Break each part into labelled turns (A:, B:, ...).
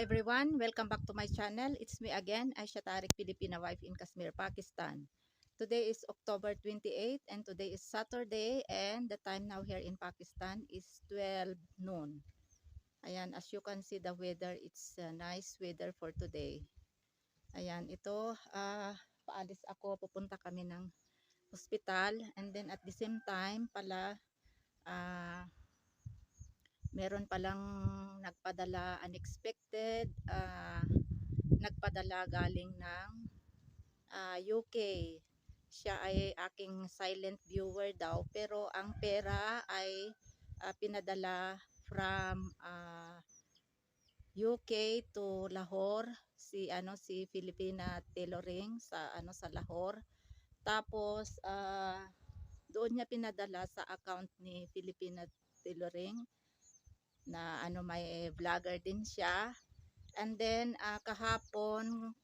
A: everyone, welcome back to my channel. It's me again, Aisha Tariq, Filipina wife in Kashmir, Pakistan. Today is October 28 and today is Saturday and the time now here in Pakistan is 12 noon. Ayan, as you can see the weather, it's nice weather for today. Ayan, ito, paalis ako, pupunta kami ng hospital and then at the same time pala, meron palang nagpadala unexpected, nagpadala galing ng UK. Siya ay aking silent viewer daw pero ang pera ay pinadala from UK to Lahore, si Filipina Tailoring sa Lahore. Tapos doon niya pinadala sa account ni Filipina Tailoring na may vlogger din siya. And then kahapon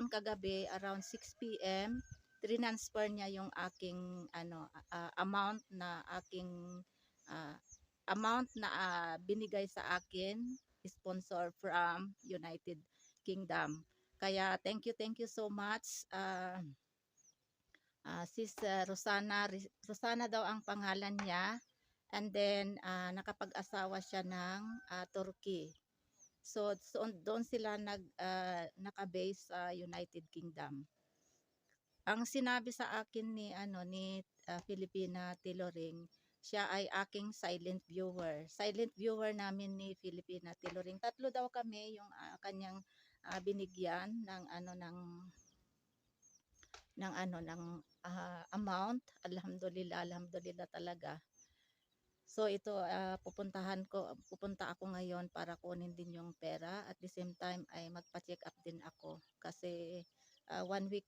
A: kagabi around 6 PM transfer niya yung aking uh, amount na binigay sa akin, sponsor from United Kingdom. Kaya thank you so much, sis Rosana daw ang pangalan niya. And then nakapag-asawa siya ng Turkey. So doon sila naka-base sa United Kingdom. Ang sinabi sa akin ni Filipina Tailoring, siya ay aking silent viewer. Silent viewer namin ni Filipina Tailoring. Tatlo daw kami yung kanyang binigyan ng amount. Alhamdulillah talaga. So ito pupunta ako ngayon para kunin din yung pera. At the same time ay magpa-check up din ako kasi 1 week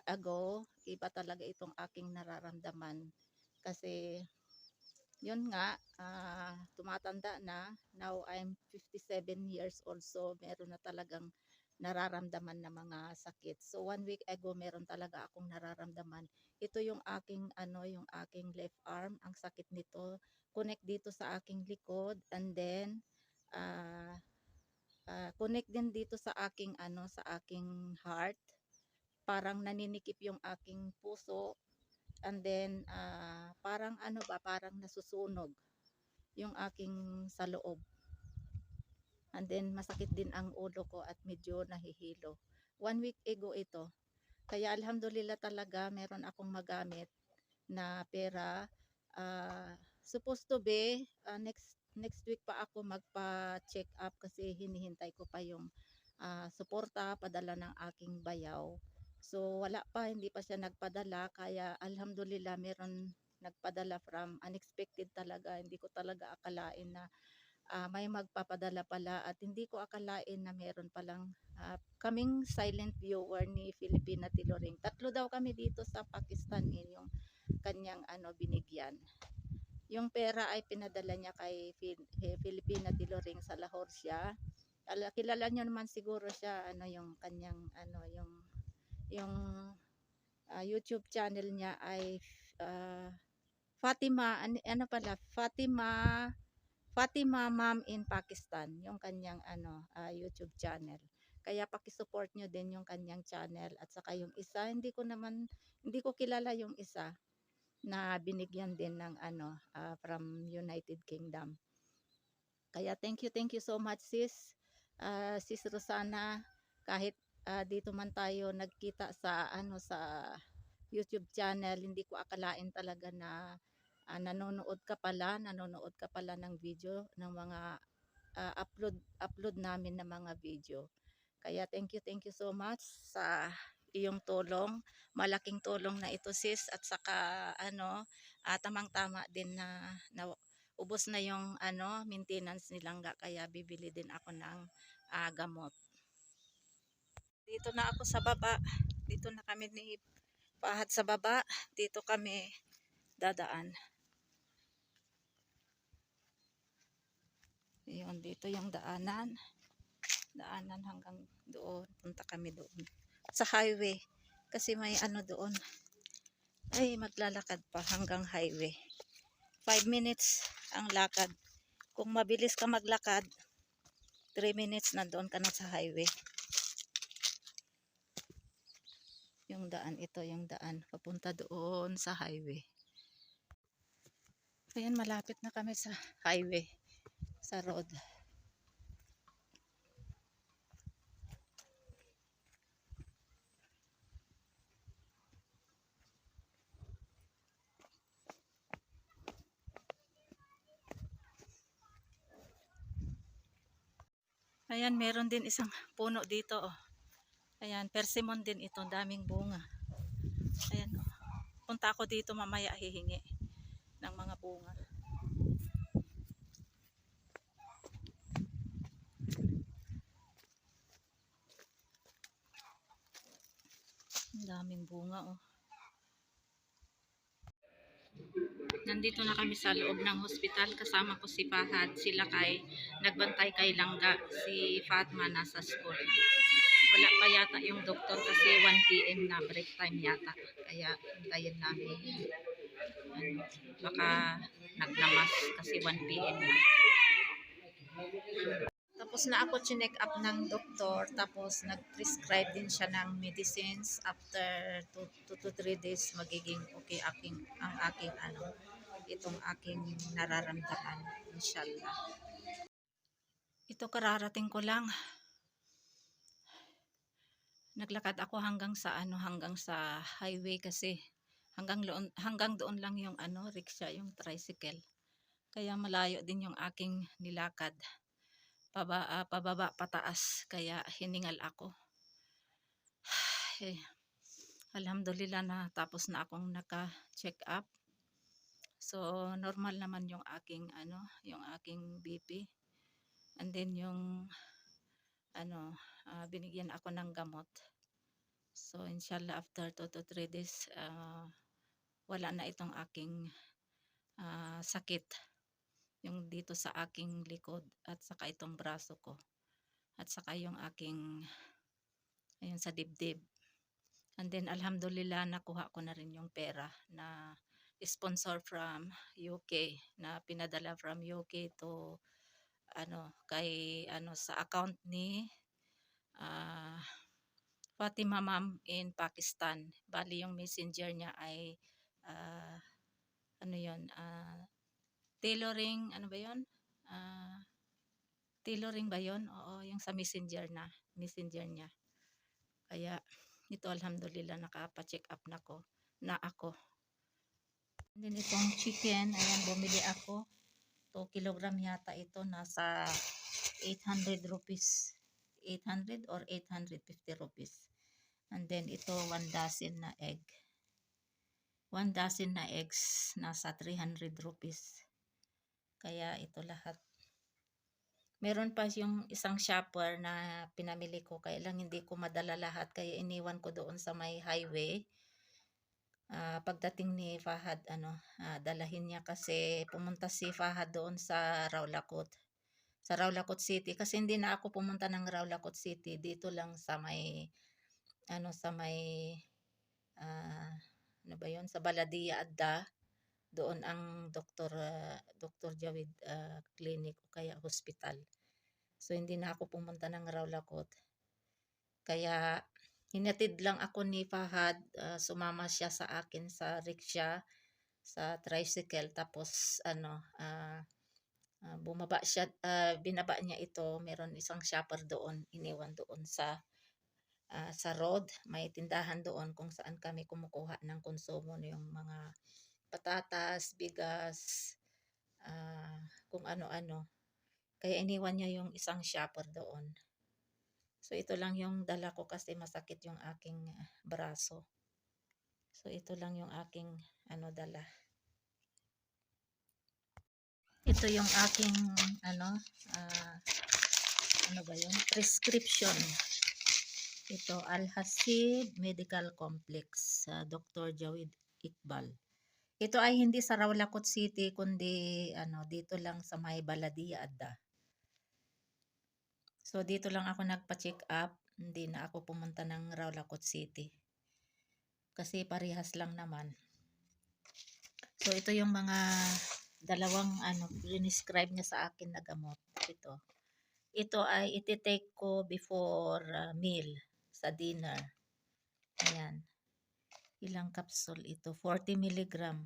A: ago iba talaga itong aking nararamdaman kasi yun nga tumatanda na. Now I'm 57 years old, so meron na talagang nararamdaman na mga sakit. So 1 week ago meron talaga akong nararamdaman. Ito yung aking yung aking left arm, ang sakit nito. Connect dito sa aking likod and then connect din dito sa aking heart. Parang naninikip yung aking puso and then parang parang nasusunog yung aking sa loob. And then masakit din ang ulo ko at medyo nahihilo. 1 week ago ito. Kaya alhamdulillah talaga meron akong magamit na pera. Supposed to be next week pa ako magpa-check up kasi hinihintay ko pa yung suporta padala ng aking bayaw. So wala pa, hindi pa siya nagpadala, kaya alhamdulillah meron nagpadala from unexpected talaga. Hindi ko talaga akalain na may magpapadala pala at hindi ko akalain na meron palang kaming silent viewer ni Filipina Tailoring. Tatlo daw kami dito sa Pakistan yung kanyang binigyan. Yung pera ay pinadala niya kay Filipina Tailoring sa Lahore siya. Kilala niyo naman siguro siya yung kanyang yung YouTube channel niya ay Fatima Mom in Pakistan, yung kanyang YouTube channel. Kaya paki-support nyo din yung kanyang channel. At saka yung isa, hindi ko kilala yung isa na binigyan din ng from United Kingdom. Kaya thank you so much sis Rosana. Kahit dito man tayo nagkita sa sa YouTube channel, hindi ko akalain talaga na nanonood ka pala ng video ng mga upload namin na mga video. Kaya thank you so much sa iyong tulong. Malaking tulong na ito sis, at saka tamang-tama din na ubos na yung maintenance nilangga, kaya bibili din ako ng gamot. Dito na ako sa baba. Dito na kami ni Fahad sa baba. Dito kami dadaan. Yun, dito yung daanan hanggang doon. Punta kami doon sa highway kasi may doon. Ay, maglalakad pa hanggang highway. 5 minutes ang lakad. Kung mabilis ka maglakad, 3 minutes na doon ka na sa highway. Yung daan, ito yung daan papunta doon sa highway. Ayan, malapit na kami sa highway, sa road. Ayan, meron din isang puno dito. Oh. Ayan, persimmon din ito, daming bunga. Ayan, oh. Punta ako dito mamaya, hihingi ng mga bunga. Daming bunga, oh. Nandito na kami sa loob ng hospital. Kasama ko si Fahad, sila kay nagbantay kay Langga, si Fatma nasa school. Wala pa yata yung doktor kasi 1 PM na, break time yata. Kaya hintayin namin. Ano, baka naglamas kasi 1 PM na. Tapos na ako chinek up ng doktor, tapos nag-prescribe din siya ng medicines. After 2 to 3 days magiging okay ang aking itong aking nararamdaman, inshallah. Ito kararating ko lang. Naglakad ako hanggang sa highway kasi hanggang doon lang yung rickshaw, yung tricycle. Kaya malayo din yung aking nilakad. Pababa, pataas, kaya hiningal ako. Alhamdulillah na tapos na akong naka-check up. So normal naman yung aking BP. And then yung binigyan ako ng gamot. So inshallah after 2 to 3 days wala na itong aking sakit. Yung dito sa aking likod at saka itong braso ko. At saka yung aking ayun sa dibdib. And then alhamdulillah nakuha ko na rin yung pera na sponsor from UK, na pinadala from UK to kay sa account ni Fatima Ma'am in Pakistan. Bali yung messenger niya ay tailoring, ba yun? Tailoring ba yun? Oo, yung sa messenger niya. Kaya ito alhamdulillah nakapa-check up na ako. And then itong chicken, ayan, bumili ako. 2 kilogram yata ito, nasa 800 rupees. 800 or 850 rupees. And then ito 1 dozen na egg. 1 dozen na eggs nasa 300 rupees. Kaya ito lahat. Meron pa yung isang shopper na pinamili ko, kaya lang hindi ko madala lahat, kaya iniwan ko doon sa may highway. Pagdating ni Fahad, dalahin niya kasi pumunta si Fahad doon sa Rawlakot. Sa Rawlakot City, kasi hindi na ako pumunta ng Rawlakot City, dito lang sa may sa Baladia Adda. Doon ang Dr. Jawid Clinic o kaya hospital. So hindi na ako pumunta ng Rawlakot. Kaya hinatid lang ako ni Fahad, sumama siya sa akin sa rickshaw, sa tricycle, tapos bumaba siya, binaba niya ito, meron isang shopper doon, iniwan doon sa road, may tindahan doon kung saan kami kumukuha ng konsumo, yung mga patatas, bigas, kung ano-ano. Kaya iniwan niya yung isang shopper doon. So ito lang yung dala ko kasi masakit yung aking braso. So ito lang yung aking dala. Ito yung aking prescription. Ito Al-Hasib Medical Complex, Dr. Jawid Iqbal. Ito ay hindi sa Rawlakot City, kundi dito lang sa may Baladia Adda. So dito lang ako nagpa-check up, hindi na ako pumunta ng Rawlakot City. Kasi parehas lang naman. So ito yung mga dalawang prescribe niya sa akin na gamot. ito ay iti-take ko before meal sa dinner. Ayan. Ilang capsule ito? 40 milligram.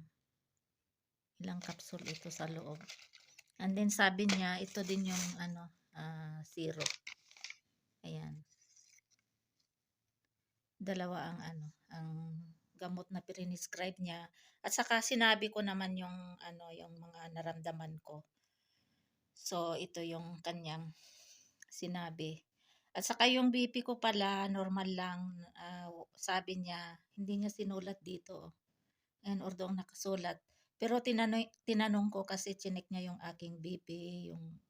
A: Ilang capsule ito sa loob. And then sabi niya, ito din yung syrup. Ayan. Dalawa ang gamot na prescribe niya. At saka sinabi ko naman yung mga naramdaman ko. So ito yung kanyang sinabi. At saka yung BP ko pala normal lang. Sabi niya hindi niya sinulat dito. And although nakasulat. Pero tinanong ko kasi chinek niya yung aking BP, yung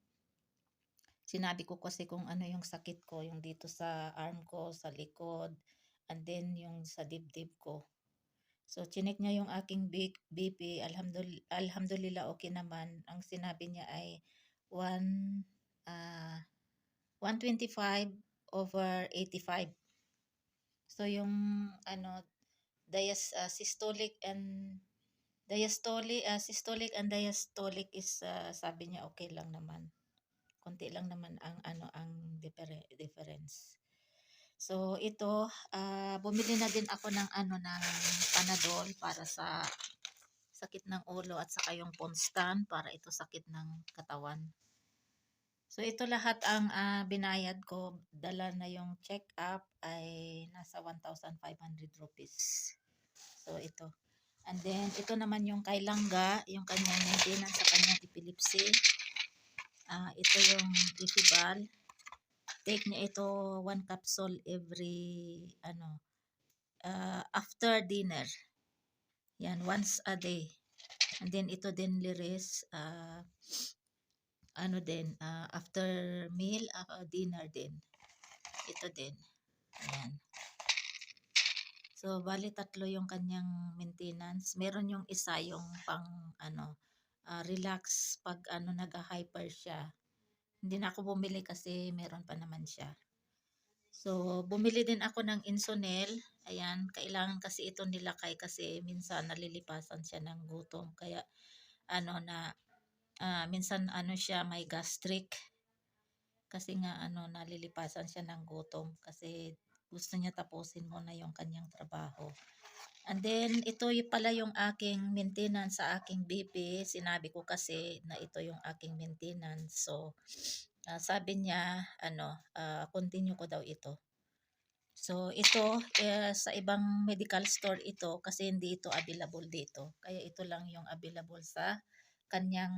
A: sinabi ko kasi kung ano yung sakit ko, yung dito sa arm ko, sa likod, and then yung sa dibdib ko. So, chinek niya yung aking BP. Alhamdulillah, okay naman. Ang sinabi niya ay 125 over 85. So, yung systolic and systolic and diastolic is sabi niya okay lang naman. Konti lang naman ang difference. So ito bumili na din ako ng ng Panadol para sa sakit ng ulo at saka yung Ponstan para ito sakit ng katawan. So ito lahat ang binayad ko, dala na yung check up ay nasa 1,500 rupees. So ito. And then ito naman yung kay Langga, yung kanyang maintenance sa kanyang epilepsy. Ito yung Ifibal. Take niya ito 1 capsule every after dinner. Yan, once a day. And then ito din Liris, after meal, dinner din. Ito din. Ayan. So, bali tatlo yung kanyang maintenance. Meron yung isa yung pang relax pag nag-hyper siya. Hindi na ako bumili kasi meron pa naman siya. So, bumili din ako ng Insonel. Ayan, kailangan kasi ito nilakay kasi minsan nalilipasan siya ng gutom. Kaya, minsan siya may gastric. Kasi nga, nalilipasan siya ng gutom. Kasi gusto niya tapusin muna yung kanyang trabaho. And then, ito pala yung aking maintenance sa aking BP. Sinabi ko kasi na ito yung aking maintenance. So, sabi niya, continue ko daw ito. So, ito, sa ibang medical store ito kasi hindi ito available dito. Kaya ito lang yung available sa kanyang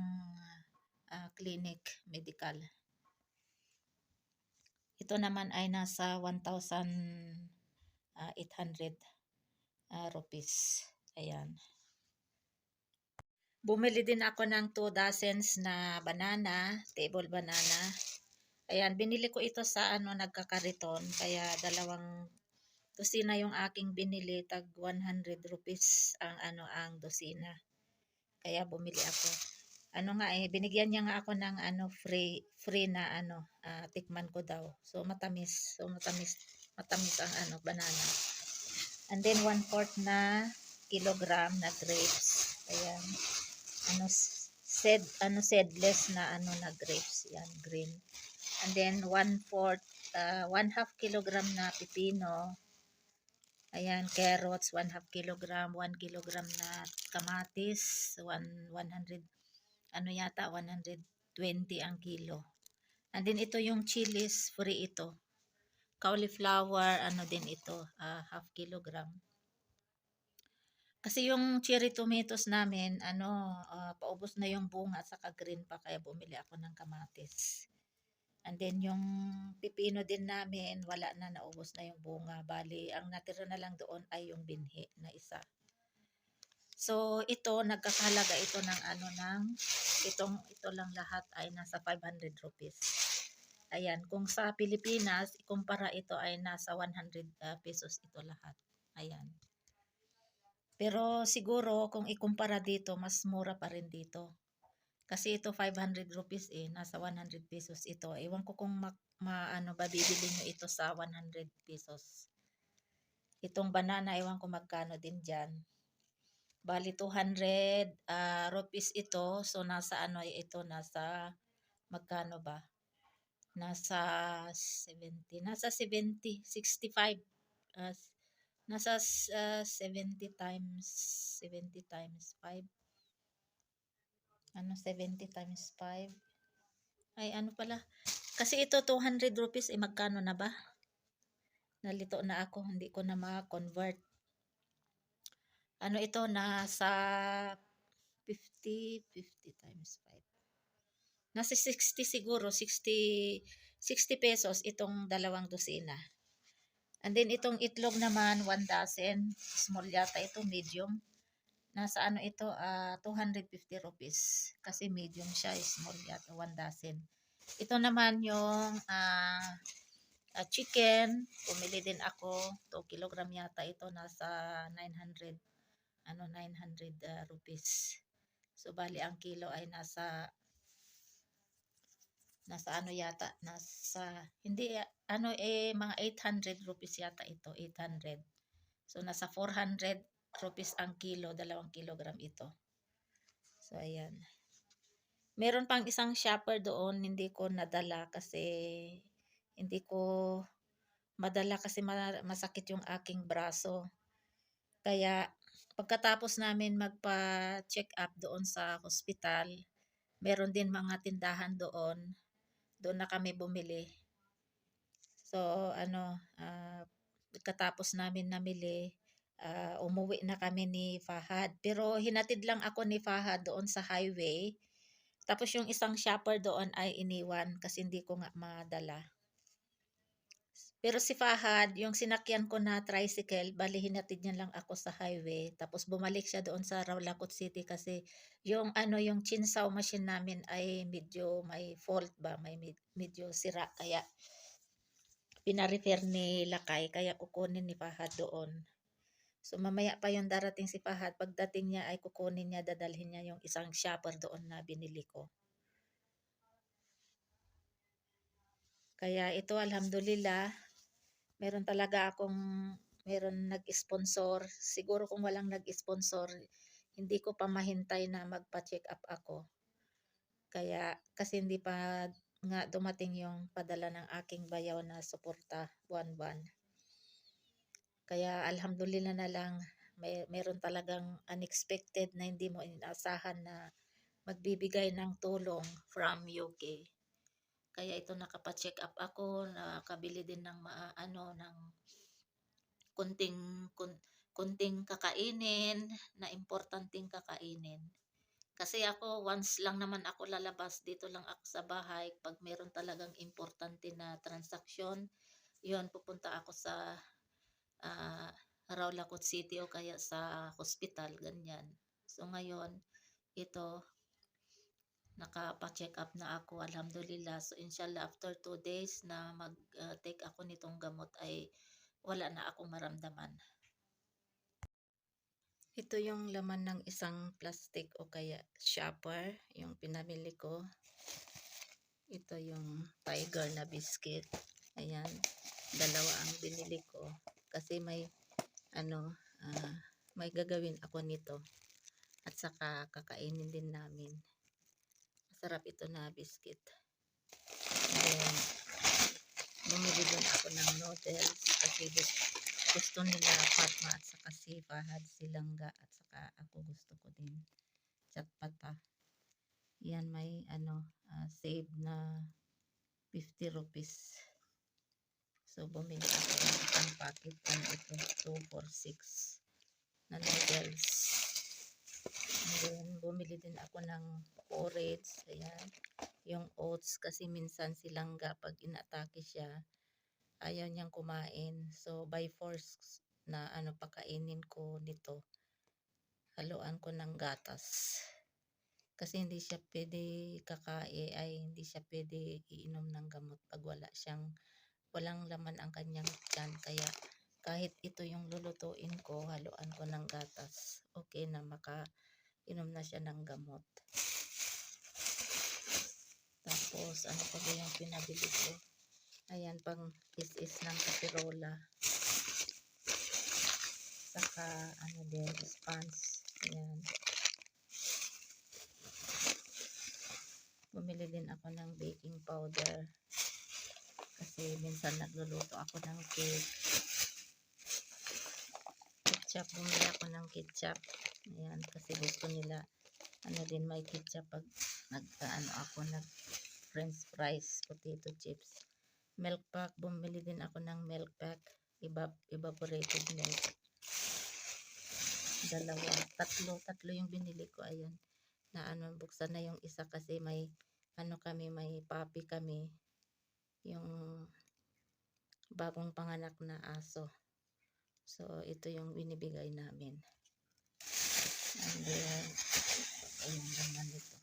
A: clinic medical. Ito naman ay nasa 1,800 rupees. Ayan. Bumili din ako ng 2 dozens na banana, table banana. Ayan, binili ko ito sa nagkakariton. Kaya dalawang dosina yung aking binili, tag 100 rupees ang dosina. Kaya bumili ako. Binigyan niya nga ako ng free na tikman ko daw. So matamis. Matamis ang banana. And then 1/4 na kilogram na grapes. Ayan. Seedless na na grapes. Yan, green. And then 1/2 kilogram na pipino. Ayan, carrots, 1/2 kilogram, 1 kilogram na kamatis, 100, 120 ang kilo. And then ito yung chilies, free ito. Cauliflower, din ito, 1/2 kilogram. Kasi yung cherry tomatoes namin, paubos na yung bunga at saka green pa, kaya bumili ako ng kamatis. And then yung pipino din namin, wala na, naubos na yung bunga. Bali, ang natira na lang doon ay yung binhi na isa. So, ito, nagkakahalaga ito ng ito lang lahat ay nasa 500 rupees. Ayan, kung sa Pilipinas, ikumpara ito ay nasa 100 pesos ito lahat. Ayan. Pero siguro, kung ikumpara dito, mas mura pa rin dito. Kasi ito 500 rupees nasa 100 pesos ito. Ewan ko kung babibili nyo ito sa 100 pesos. Itong banana, ewan ko magkano din dyan. Bali 200 rupees ito. So nasa ito, nasa magkano ba? Nasa 70, nasa 70, 65. Uh, nasa 70 times 5. Ano, 70 times 5? Ay, ano pala? Kasi ito, 200 rupees, eh, magkano na ba? Nalito na ako, hindi ko na ma-convert. Ano ito, nasa 50 times 5. Nasa 60 siguro, 60 pesos itong dalawang dosina. And then itong itlog naman, 1 dozen. Small yata ito, medium. Nasa ano ito, 250 rupees. Kasi medium siya, small yata, 1 dozen. Ito naman yung chicken. Pumili din ako. 2 kilogram yata ito. Nasa 900, 900 rupees. So, bali ang kilo ay nasa ano yata, hindi, mga 800 rupees yata ito, 800. So, nasa 400 rupees ang kilo, 2 kilogram ito. So, ayan. Meron pang isang shopper doon, hindi ko nadala kasi hindi ko madala kasi masakit yung aking braso. Kaya, pagkatapos namin magpa-check up doon sa hospital, meron din mga tindahan doon. Doon na kami bumili. So, pagkatapos namin namili, umuwi na kami ni Fahad. Pero hinatid lang ako ni Fahad doon sa highway. Tapos yung isang shopper doon ay iniwan kasi hindi ko nga madala. Pero si Fahad, yung sinakyan ko na tricycle, bali hinatid niya lang ako sa highway. Tapos bumalik siya doon sa Rawlacot City kasi yung chinsaw machine namin ay medyo may fault ba, may medyo sira. Kaya pina-repair ni Lakay, kaya kukunin ni Fahad doon. So mamaya pa yung darating si Fahad, pagdating niya ay kukunin niya, dadalhin niya yung isang shopper doon na binili ko. Kaya ito, alhamdulillah, meron nag-sponsor. Siguro kung walang nag-sponsor, hindi ko pa mahintay na magpa-check up ako. Kaya, kasi hindi pa nga dumating yung padala ng aking bayaw na suporta buwan-buwan. Kaya, alhamdulillah na lang, meron talagang unexpected na hindi mo inaasahan na magbibigay ng tulong from UK. Kaya ito, nakapa-check up ako, nakabili din ng ng kunting kakainin na importanteng kakainin. Kasi ako, once lang naman ako lalabas, dito lang ako sa bahay. Pag meron talagang importante na transaksyon, yun, pupunta ako sa Rawlacot City o kaya sa hospital, ganyan. So ngayon, ito, nakapa-check up na ako, alhamdulillah. So inshallah, after 2 days na mag-take ako nitong gamot ay wala na akong maramdaman. Ito yung laman ng isang plastic o kaya shopper, yung pinamili ko. Ito yung tiger na biscuit. Ayan, dalawa ang binili ko. Kasi may gagawin ako nito. At saka kakainin din namin. Masarap ito na biscuit. Then, bumili din ako ng noodles kasi gusto nila Fatma at saka si Fahad, silangga at saka ako gusto ko din chatpata. Yan, may save na 50 rupees. So bumili ako ng isang packet ng ito, 2 for 6 na noodles. And then bumili din ako ng porridge. Ayan, yung oats kasi minsan silangga pag inatake siya ayaw niyang kumain. So, by force na pakainin ko nito. Haluan ko ng gatas. Kasi hindi siya pwede hindi siya pwede iinom ng gamot pag walang laman ang kanyang tiyan. Kaya, kahit ito yung lulutuin ko, haluan ko ng gatas. Okay na, makainom na siya ng gamot. Tapos, ano pa ba yung pinabili ko? Ayan, pang is ng kapirola. Saka, din, sponge. Ayan. Bumili din ako ng baking powder. Kasi minsan nagluluto ako ng cake. Ketchup, bumili ako ng ketchup. Ayan, kasi gusto nila, ano din may ketchup pag nag-ano ako, french fries, potato chips. Milk pack, bumili din ako ng milk pack, evaporated milk. Tatlo yung binili ko. Ayun, na ano, buksan na yung isa kasi may ano kami, may puppy kami, yung bagong panganak na aso. So ito yung binibigay namin. And then ayun naman ito.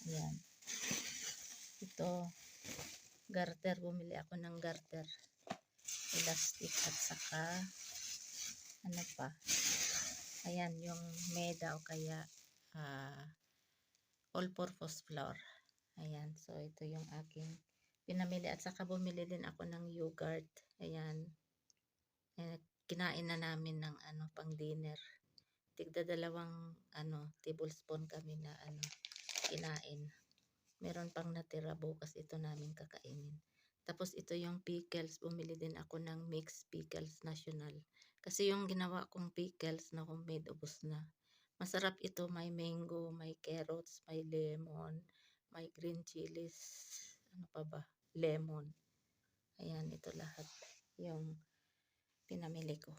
A: Ayan, ito garter, bumili ako ng garter, elastic, at saka ano pa, ayan yung meda o kaya all-purpose flour. Ayan, so ito yung aking pinamili, at saka bumili din ako ng yogurt. Ayan, kinain na namin ng ano, pang dinner. Tigda dalawang ano, tablespoon kami na ano, kinain. Meron pang natira, bukas ito namin kakainin. Tapos ito yung pickles, bumili din ako ng mixed pickles national. Kasi yung ginawa kong pickles na homemade, ubos na. Masarap ito, may mango, may carrots, may lemon, may green chilies, ano pa ba? Lemon. Ayan, ito lahat yung pinamili ko.